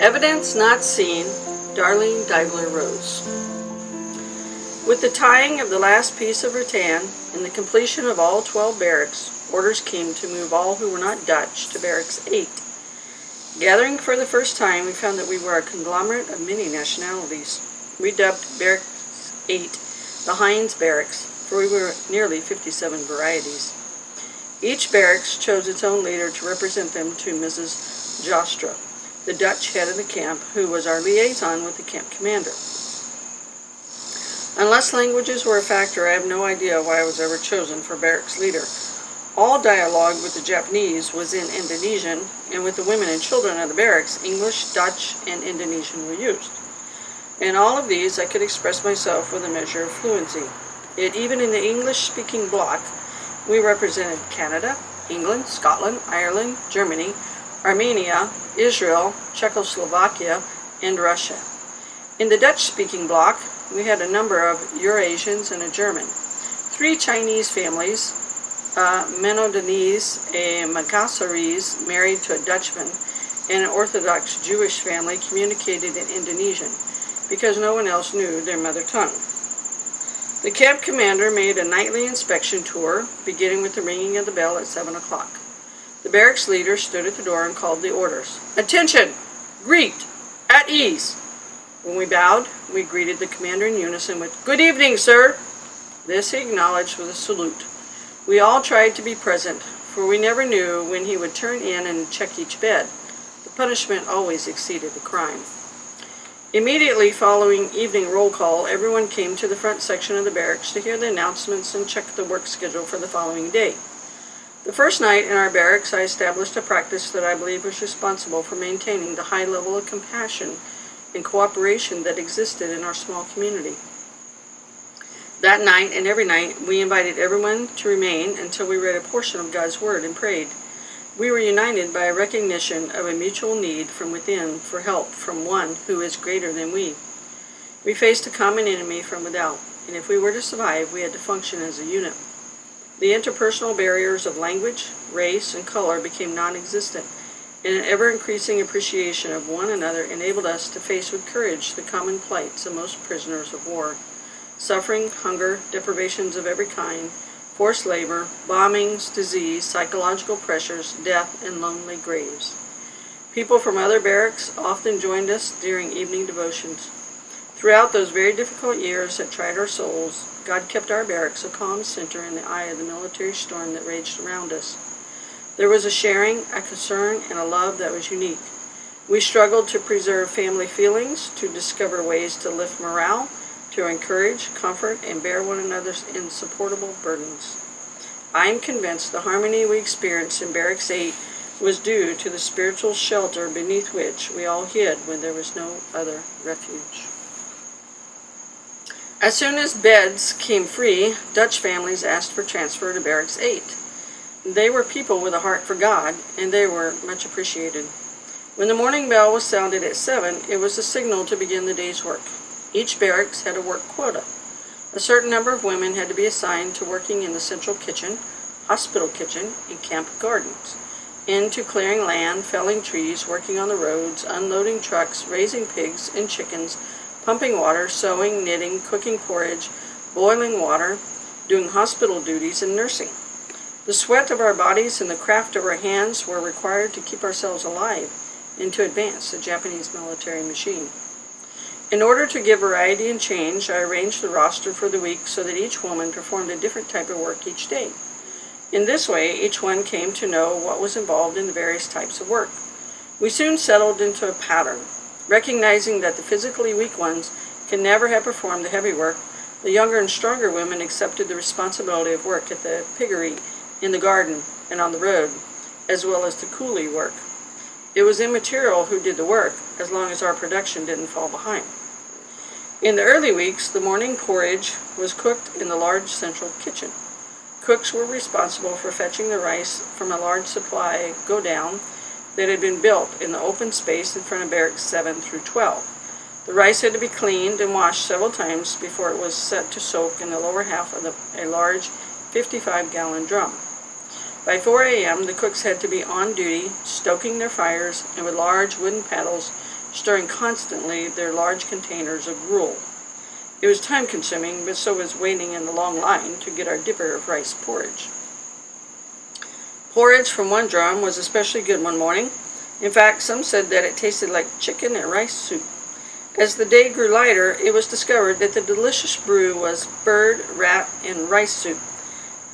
Evidence not seen, Darlene Deibler rose. With the tying of the last piece of rattan and the completion of all 12 barracks, orders came to move all who were not Dutch to Barracks 8. Gathering for the first time, we found that we were a conglomerate of many nationalities. We dubbed Barracks 8 the Heinz Barracks, for we were nearly 57 varieties. Each barracks chose its own leader to represent them to Mrs. Jostra, the Dutch head of the camp, who was our liaison with the camp commander. Unless languages were a factor, I have no idea why I was ever chosen for barracks leader. All dialogue with the Japanese was in Indonesian, and with the women and children of the barracks, English, Dutch, and Indonesian were used. In all of these, I could express myself with a measure of fluency. Yet even in the English-speaking bloc, we represented Canada, England, Scotland, Ireland, Germany, Armenia, Israel, Czechoslovakia, and Russia. In the Dutch-speaking bloc, we had a number of Eurasians and a German. 3 Chinese families, Menondanese, a Makassarese married to a Dutchman, and an Orthodox Jewish family communicated in Indonesian, because no one else knew their mother tongue. The camp commander made a nightly inspection tour, beginning with the ringing of the bell at 7 o'clock. The barracks leader stood at the door and called the orders. Attention! Greet! At ease! When we bowed, we greeted the commander in unison with, "Good evening, sir!" This he acknowledged with a salute. We all tried to be present, for we never knew when he would turn in and check each bed. The punishment always exceeded the crime. Immediately following evening roll call, everyone came to the front section of the barracks to hear the announcements and check the work schedule for the following day. The first night in our barracks, I established a practice that I believe was responsible for maintaining the high level of compassion and cooperation that existed in our small community. That night and every night, we invited everyone to remain until we read a portion of God's Word and prayed. We were united by a recognition of a mutual need from within for help from one who is greater than we. We faced a common enemy from without, and if we were to survive, we had to function as a unit. The interpersonal barriers of language, race, and color became non-existent, and an ever-increasing appreciation of one another enabled us to face with courage the common plights of most prisoners of war: suffering, hunger, deprivations of every kind, forced labor, bombings, disease, psychological pressures, death, and lonely graves. People from other barracks often joined us during evening devotions. Throughout those very difficult years that tried our souls, God kept our barracks a calm center in the eye of the military storm that raged around us. There was a sharing, a concern, and a love that was unique. We struggled to preserve family feelings, to discover ways to lift morale, to encourage, comfort, and bear one another's insupportable burdens. I am convinced the harmony we experienced in Barracks 8 was due to the spiritual shelter beneath which we all hid when there was no other refuge. As soon as beds came free, Dutch families asked for transfer to Barracks 8. They were people with a heart for God, and they were much appreciated. When the morning bell was sounded at 7, it was the signal to begin the day's work. Each barracks had a work quota. A certain number of women had to be assigned to working in the central kitchen, hospital kitchen, and camp gardens, and to clearing land, felling trees, working on the roads, unloading trucks, raising pigs and chickens, pumping water, sewing, knitting, cooking porridge, boiling water, doing hospital duties, and nursing. The sweat of our bodies and the craft of our hands were required to keep ourselves alive and to advance the Japanese military machine. In order to give variety and change, I arranged the roster for the week so that each woman performed a different type of work each day. In this way, each one came to know what was involved in the various types of work. We soon settled into a pattern. Recognizing that the physically weak ones can never have performed the heavy work, the younger and stronger women accepted the responsibility of work at the piggery, in the garden, and on the road, as well as the coolie work. It was immaterial who did the work, as long as our production didn't fall behind. In the early weeks, the morning porridge was cooked in the large central kitchen. Cooks were responsible for fetching the rice from a large supply go-down that had been built in the open space in front of Barracks 7 through 12. The rice had to be cleaned and washed several times before it was set to soak in the lower half of a large 55-gallon drum. By 4 a.m., the cooks had to be on duty, stoking their fires, and with large wooden paddles, stirring constantly their large containers of gruel. It was time-consuming, but so was waiting in the long line to get our dipper of rice porridge. Porridge from one drum was especially good one morning. In fact, some said that it tasted like chicken and rice soup. As the day grew lighter, it was discovered that the delicious brew was bird, rat, and rice soup.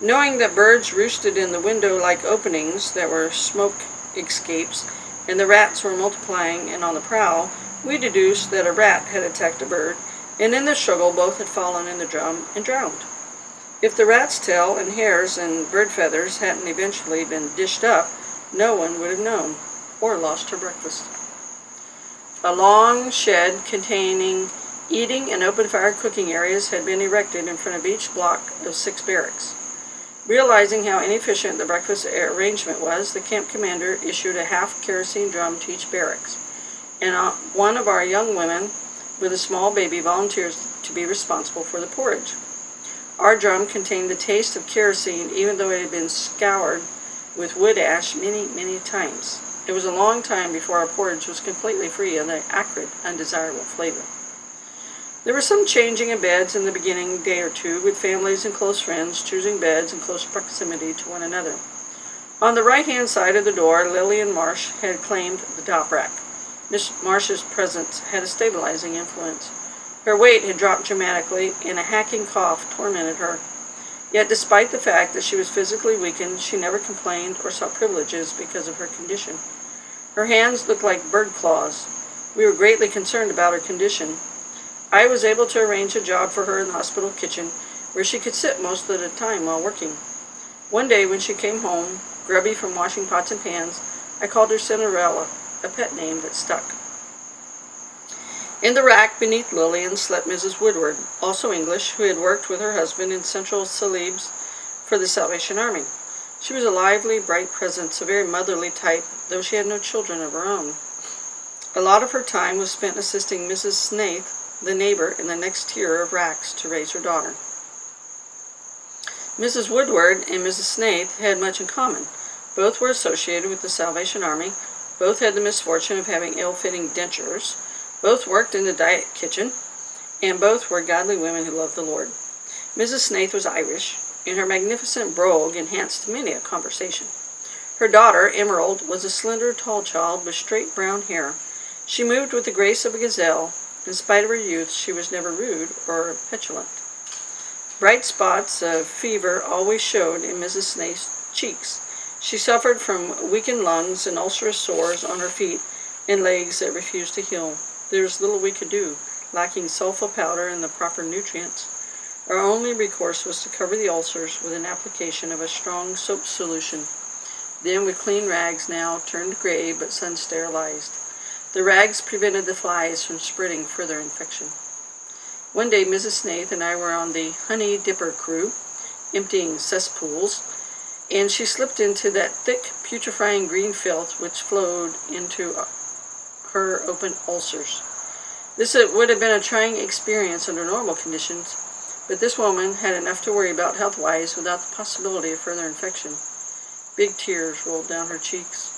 Knowing that birds roosted in the window-like openings that were smoke escapes, and the rats were multiplying and on the prowl, we deduced that a rat had attacked a bird, and in the struggle both had fallen in the drum and drowned. If the rat's tail and hairs and bird feathers hadn't eventually been dished up, no one would have known, or lost her breakfast. A long shed containing eating and open-fire cooking areas had been erected in front of each block of 6 barracks. Realizing how inefficient the breakfast arrangement was, the camp commander issued a half-kerosene drum to each barracks, and one of our young women with a small baby volunteers to be responsible for the porridge. Our drum contained the taste of kerosene, even though it had been scoured with wood ash many, many times. It was a long time before our porridge was completely free of the acrid, undesirable flavor. There was some changing of beds in the beginning day or two, with families and close friends choosing beds in close proximity to one another. On the right-hand side of the door, Lillian Marsh had claimed the top rack. Miss Marsh's presence had a stabilizing influence. Her weight had dropped dramatically, and a hacking cough tormented her. Yet despite the fact that she was physically weakened, she never complained or sought privileges because of her condition. Her hands looked like bird claws. We were greatly concerned about her condition. I was able to arrange a job for her in the hospital kitchen, where she could sit most of the time while working. One day when she came home, grubby from washing pots and pans, I called her Cinderella, a pet name that stuck. In the rack beneath Lillian slept Mrs. Woodward, also English, who had worked with her husband in Central Celebes for the Salvation Army. She was a lively, bright presence, a very motherly type, though she had no children of her own. A lot of her time was spent assisting Mrs. Snaith, the neighbor in the next tier of racks, to raise her daughter. Mrs. Woodward and Mrs. Snaith had much in common. Both were associated with the Salvation Army. Both had the misfortune of having ill-fitting dentures. Both worked in the diet kitchen, and both were godly women who loved the Lord. Mrs. Snaith was Irish, and her magnificent brogue enhanced many a conversation. Her daughter, Emerald, was a slender, tall child with straight brown hair. She moved with the grace of a gazelle. In spite of her youth, she was never rude or petulant. Bright spots of fever always showed in Mrs. Snaith's cheeks. She suffered from weakened lungs and ulcerous sores on her feet and legs that refused to heal. There was little we could do, lacking sulfa powder and the proper nutrients. Our only recourse was to cover the ulcers with an application of a strong soap solution. Then, with clean rags now turned gray but sun-sterilized. The rags prevented the flies from spreading further infection. One day, Mrs. Snaith and I were on the honey dipper crew, emptying cesspools, and she slipped into that thick, putrefying green filth which flowed into her open ulcers. This would have been a trying experience under normal conditions, but this woman had enough to worry about health-wise without the possibility of further infection. Big tears rolled down her cheeks.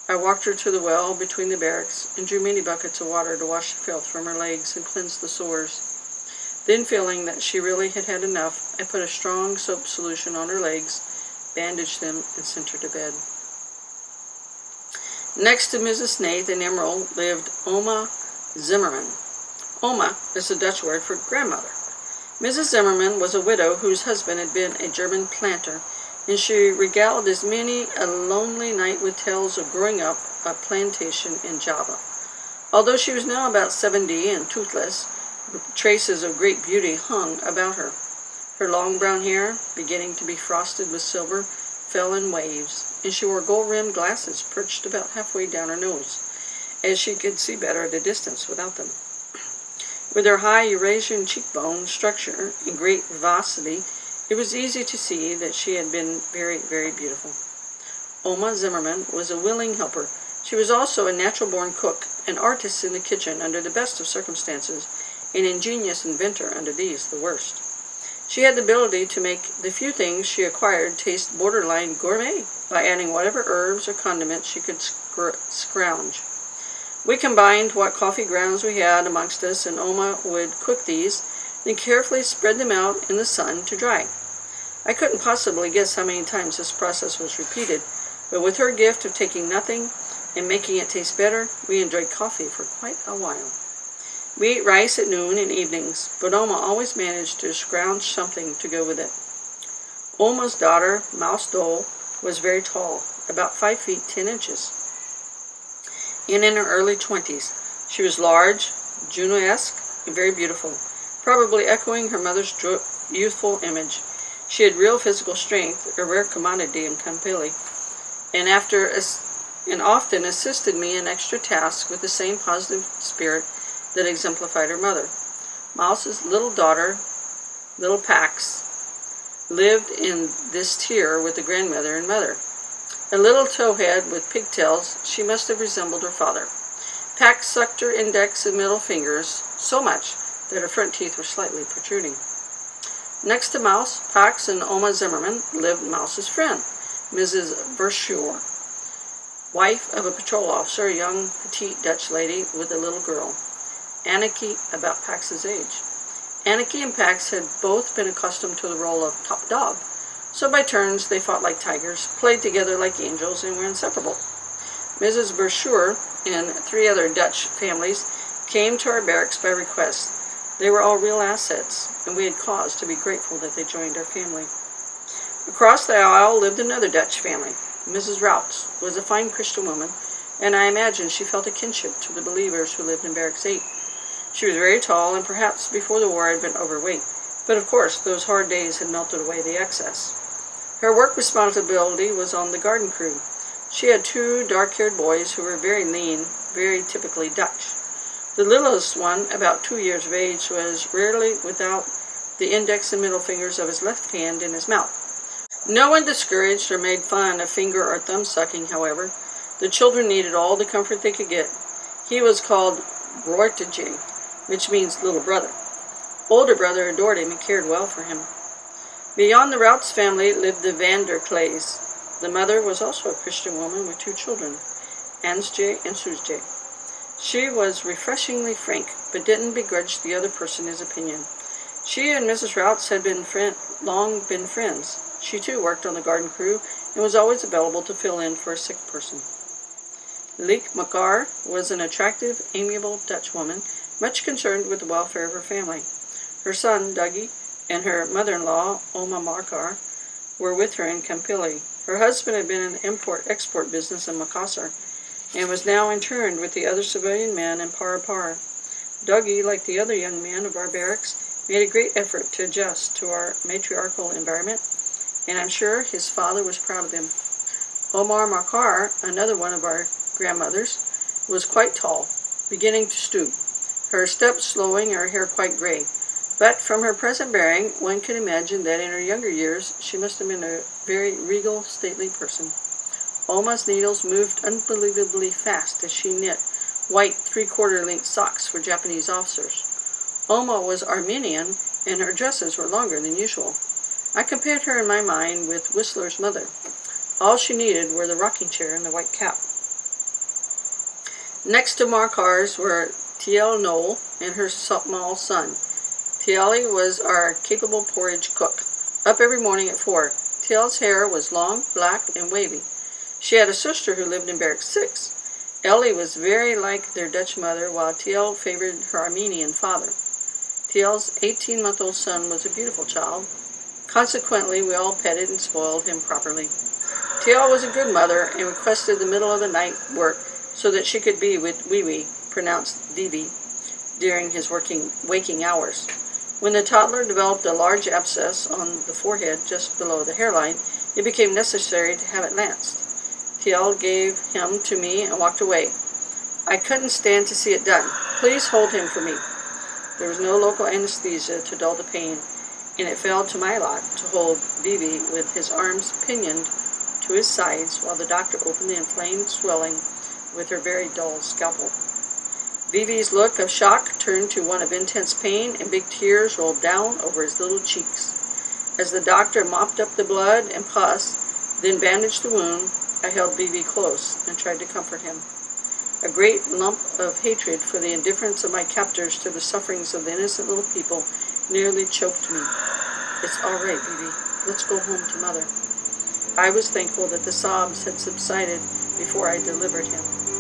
I walked her to the well between the barracks and drew many buckets of water to wash the filth from her legs and cleanse the sores. Then, feeling that she really had had enough, I put a strong soap solution on her legs, bandaged them, and sent her to bed. Next to Mrs. Snaith and Emerald lived Oma Zimmerman. Oma is the Dutch word for grandmother. Mrs. Zimmerman was a widow whose husband had been a German planter, and she regaled as many a lonely night with tales of growing up a plantation in Java. Although she was now about 70 and toothless, traces of great beauty hung about her. Her long brown hair, beginning to be frosted with silver, fell in waves, and she wore gold-rimmed glasses perched about halfway down her nose, as she could see better at a distance without them. With her high Eurasian cheekbone structure and great vivacity, it was easy to see that she had been very, very beautiful. Oma Zimmerman was a willing helper. She was also a natural-born cook, an artist in the kitchen under the best of circumstances, an ingenious inventor under these, the worst. She had the ability to make the few things she acquired taste borderline gourmet by adding whatever herbs or condiments she could scrounge. We combined what coffee grounds we had amongst us, and Oma would cook these, then carefully spread them out in the sun to dry. I couldn't possibly guess how many times this process was repeated, but with her gift of taking nothing and making it taste better, we enjoyed coffee for quite a while. We ate rice at noon and evenings, but Oma always managed to scrounge something to go with it. Oma's daughter, Mouse Dole, was very tall, about 5 feet 10 inches, and in her early 20s. She was large, Juno-esque, and very beautiful, probably echoing her mother's youthful image. She had real physical strength, a rare commodity in Kampili, and often assisted me in extra tasks with the same positive spirit that exemplified her mother. Mouse's little daughter, little Pax, lived in this tier with the grandmother and mother. A little towhead with pigtails, she must have resembled her father. Pax sucked her index and middle fingers so much that her front teeth were slightly protruding. Next to Mouse, Pax and Oma Zimmerman lived Mouse's friend, Mrs. Verschoor, wife of a patrol officer, a young, petite Dutch lady with a little girl, Anneke, about Pax's age. Anneke and Pax had both been accustomed to the role of top dog, so by turns they fought like tigers, played together like angels, and were inseparable. Mrs. Verschoor and 3 other Dutch families came to our barracks by request. They were all real assets, and we had cause to be grateful that they joined our family. Across the aisle lived another Dutch family. Mrs. Routs was a fine Christian woman, and I imagine she felt a kinship to the believers who lived in Barracks 8. She was very tall, and perhaps before the war had been overweight, but of course those hard days had melted away the excess. Her work responsibility was on the garden crew. She had 2 dark-haired boys who were very lean, very typically Dutch. The littlest one, about 2 years of age, was rarely without the index and middle fingers of his left hand in his mouth. No one discouraged or made fun of finger or thumb sucking, however. The children needed all the comfort they could get. He was called Broertje, which means little brother. Older brother adored him and cared well for him. Beyond the Routs family lived the Vander Clays. The mother was also a Christian woman with 2 children, Ansje and Soesje. She was refreshingly frank, but didn't begrudge the other person his opinion. She and Mrs. Routs had long been friends. She too worked on the garden crew and was always available to fill in for a sick person. Liek Makar was an attractive, amiable Dutch woman, much concerned with the welfare of her family. Her son, Dougie, and her mother-in-law, Oma Makar, were with her in Kampili. Her husband had been in the import-export business in Makassar and was now interned with the other civilian men in Parapara. Dougie, like the other young men of our barracks, made a great effort to adjust to our matriarchal environment, and I'm sure his father was proud of him. Omar Makar, another one of our grandmothers, was quite tall, beginning to stoop, her steps slowing and her hair quite gray. But from her present bearing, one can imagine that in her younger years she must have been a very regal, stately person. Oma's needles moved unbelievably fast as she knit white 3/4 length socks for Japanese officers. Oma was Armenian, and her dresses were longer than usual. I compared her in my mind with Whistler's mother. All she needed were the rocking chair and the white cap. Next to Markars were Tiel Knoll and her small son. Tieli was our capable porridge cook, up every morning at 4. Tiel's hair was long, black, and wavy. She had a sister who lived in Barracks 6. Ellie was very like their Dutch mother, while Tiel favored her Armenian father. Tiel's 18-month-old son was a beautiful child. Consequently, we all petted and spoiled him properly. Tiel was a good mother and requested the middle of the night work so that she could be with Wee-Wee, pronounced Vivi, during his waking hours. When the toddler developed a large abscess on the forehead just below the hairline, it became necessary to have it lanced. Tiel gave him to me and walked away. I couldn't stand to see it done. Please hold him for me. There was no local anesthesia to dull the pain, and it fell to my lot to hold Vivi with his arms pinioned to his sides while the doctor opened the inflamed swelling with her very dull scalpel. Vivi's look of shock turned to one of intense pain, and big tears rolled down over his little cheeks. As the doctor mopped up the blood and pus, then bandaged the wound, I held Vivi close and tried to comfort him. A great lump of hatred for the indifference of my captors to the sufferings of the innocent little people nearly choked me. "It's all right, Bibi. Let's go home to Mother." I was thankful that the sobs had subsided before I delivered him.